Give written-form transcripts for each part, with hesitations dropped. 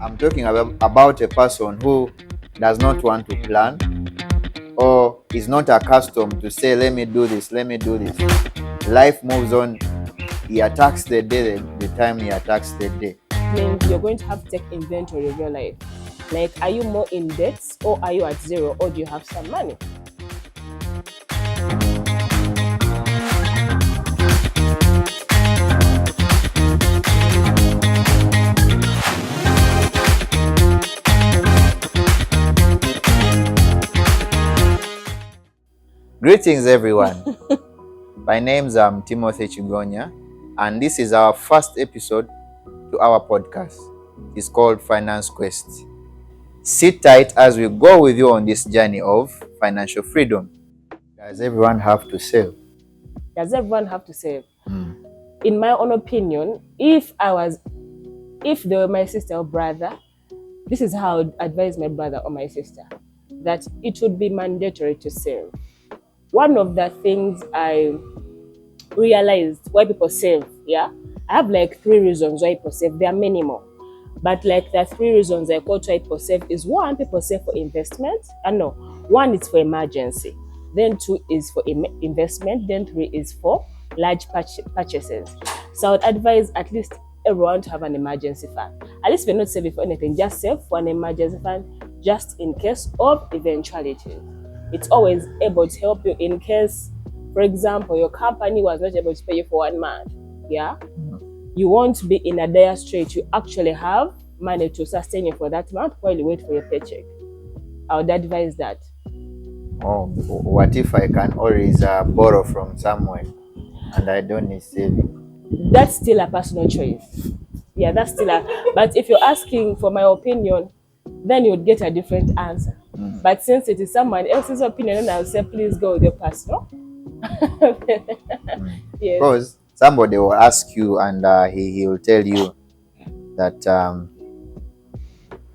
I'm talking about a person who does not want to plan or is not accustomed to say, let me do this, let me do this. Life moves on. He attacks the day the time he attacks the day. Means you're going to have to take inventory of your life. Like, are you more in debt, or are you at zero, or do you have some money? Greetings, everyone. My name's Timothy Chigonya, and this is our first episode to our podcast. It's called Finance Quest. Sit tight as we go with you on this journey of financial freedom. Does everyone have to save? Does everyone have to save? In my own opinion, if they were my sister or brother, this is how I would advise my brother or my sister, that it would be mandatory to save. One of the things I realized why people save, I have like 3 reasons why people save. There are many more, but like the 3 reasons I quote why people save is: 1, people save for investment. No, 1 is for emergency, then 2 is for investment, then 3 is for large purchases. So I would advise at least everyone to have an emergency fund. At least if you're not saving for anything, just save for an emergency fund, just in case of eventualities. It's always able to help you in case, for example, your company was not able to pay you for 1 month. You won't be in a dire strait. You actually have money to sustain you for that month while you wait for your paycheck. I would advise that. Oh, what if I can always borrow from somewhere and I don't need saving? That's still a personal choice. That's still but if you're asking for my opinion, then you would get a different answer. But since it is someone else's opinion, then I'll say please go with your personal. Yes. Because somebody will ask you and he will tell you that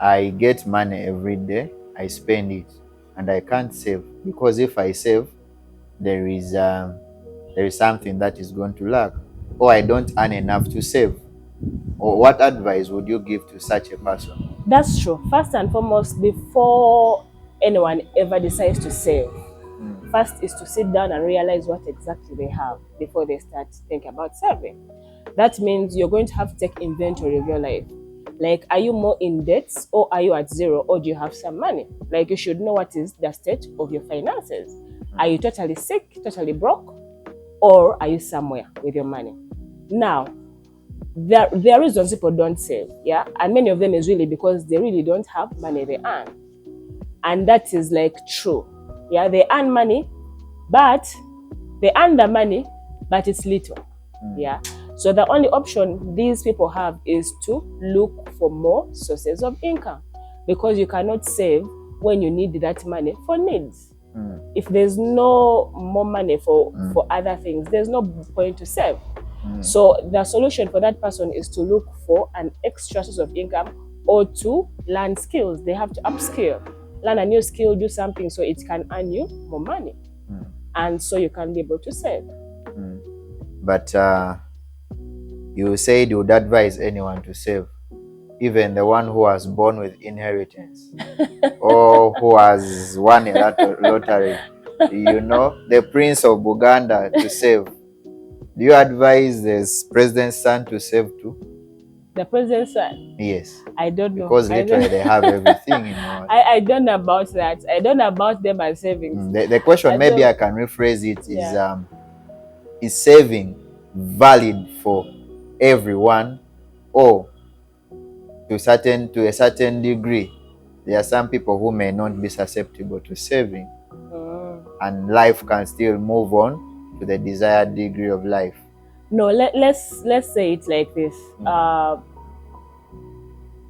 I get money every day, I spend it, and I can't save, because if I save, there is something that is going to lack, or I don't earn enough to save. Or what advice would you give to such a person? That's true. First and foremost, before anyone ever decides to save, first is to sit down and realize what exactly they have before they start thinking about saving. That means you're going to have to take inventory of your life. Like, are you more in debt, or are you at zero, or do you have some money? Like, you should know what is the state of your finances. Are you totally sick, totally broke, or are you somewhere with your money? Now, there are reasons people don't save, and many of them is really because they really don't have money they earn. And that is like true. They earn money, but they earn the money, but it's little. So the only option these people have is to look for more sources of income, because you cannot save when you need that money for needs. If there's no more money for other things, there's no point to save. So the solution for that person is to look for an extra source of income, or to learn skills. They have to upskill, learn a new skill, do something so it can earn you more money, and so you can be able to save. But you said you would advise anyone to save, even the one who was born with inheritance or who has won a lottery, the Prince of Buganda, to save. Do you advise the president's son to save too? The president's son? Yes. I don't know. Because literally they have everything in one. I don't know about that. I don't know about them and savings. The question, I can rephrase it, is saving valid for everyone, or to a certain degree? There are some people who may not be susceptible to saving, and life can still move on to the desired degree of life. No, let's say it like this.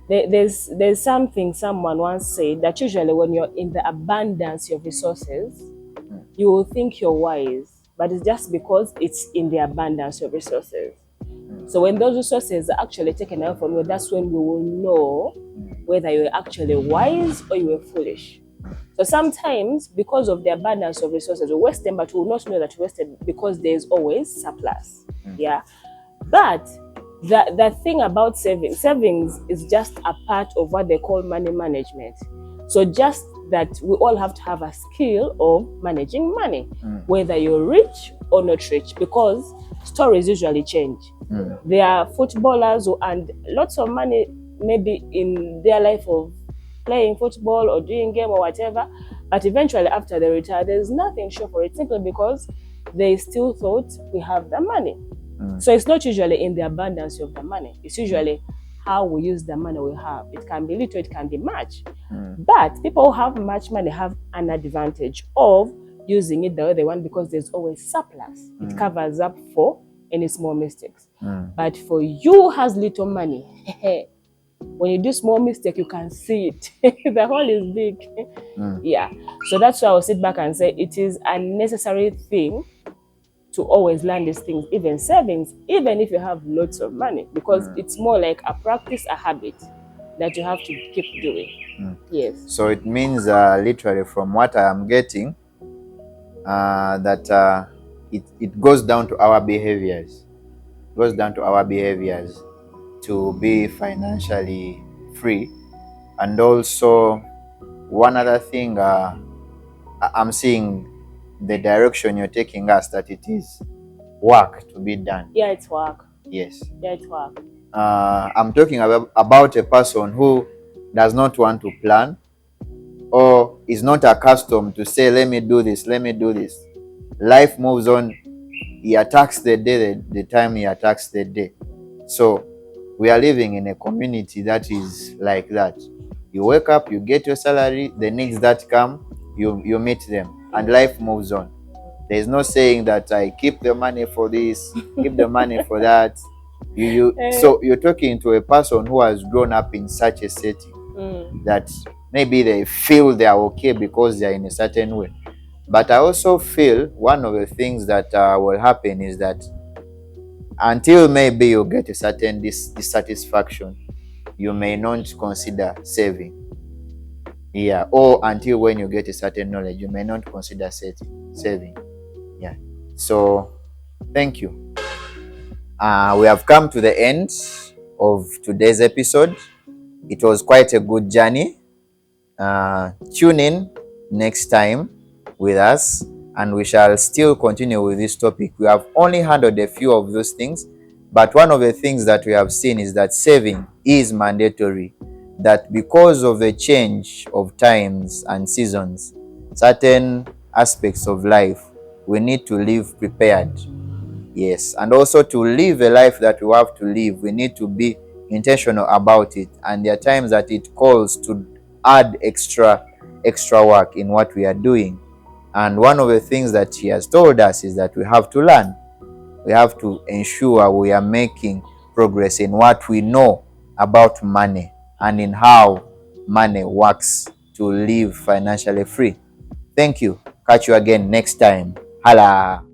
There's something someone once said, that usually when you're in the abundance of resources, you will think you're wise, but it's just because it's in the abundance of resources. So when those resources are actually taken out from you, that's when we will know whether you're actually wise or you were foolish. So sometimes, because of the abundance of resources, we waste them, but we will not know that we wasted, because there's always surplus. But the thing about savings is just a part of what they call money management. So just that we all have to have a skill of managing money, whether you're rich or not rich, because stories usually change. There are footballers who earned lots of money maybe in their life of playing football or doing game or whatever, but eventually after they retire, there's nothing sure for it, simply because they still thought we have the money. So it's not usually in the abundance of the money. It's usually how we use the money we have. It can be little, it can be much. But people who have much money have an advantage of using it the way they want, because there's always surplus. It covers up for any small mistakes. But for you who has little money, when you do small mistake, you can see it. The hole is big. Yeah. So that's why I'll sit back and say it is a necessary thing to always learn these things, even savings, even if you have lots of money, because it's more like a practice, a habit that you have to keep doing. Yes. So it means literally, from what I am getting, that it goes down to our behaviors. It goes down to our behaviors to be financially free. And also, one other thing, I'm seeing the direction you're taking us, that it is work to be done. Yeah, it's work. Yes. Yeah, it's work. I'm talking about a person who does not want to plan, or is not accustomed to say, let me do this, let me do this. Life moves on. He attacks the day, the time he attacks the day. So we are living in a community that is like that. You wake up, you get your salary, the needs that come, you meet them, and life moves on. There's no saying that I keep the money for this, keep the money for that. So you're talking to a person who has grown up in such a setting that maybe they feel they are okay because they are in a certain way. But I also feel one of the things that will happen is that until maybe you get a certain dissatisfaction, you may not consider saving. Yeah, or until when you get a certain knowledge, you may not consider saving. Yeah. So thank you. We have come to the end of today's episode. It was quite a good journey. Tune in next time with us, and we shall still continue with this topic. We have only handled a few of those things, but one of the things that we have seen is that saving is mandatory. That because of the change of times and seasons, certain aspects of life, we need to live prepared. Yes, and also to live a life that we have to live, we need to be intentional about it. And there are times that it calls to add extra work in what we are doing. And one of the things that he has told us is that we have to learn. We have to ensure we are making progress in what we know about money and in how money works to live financially free. Thank you. Catch you again next time. Hala.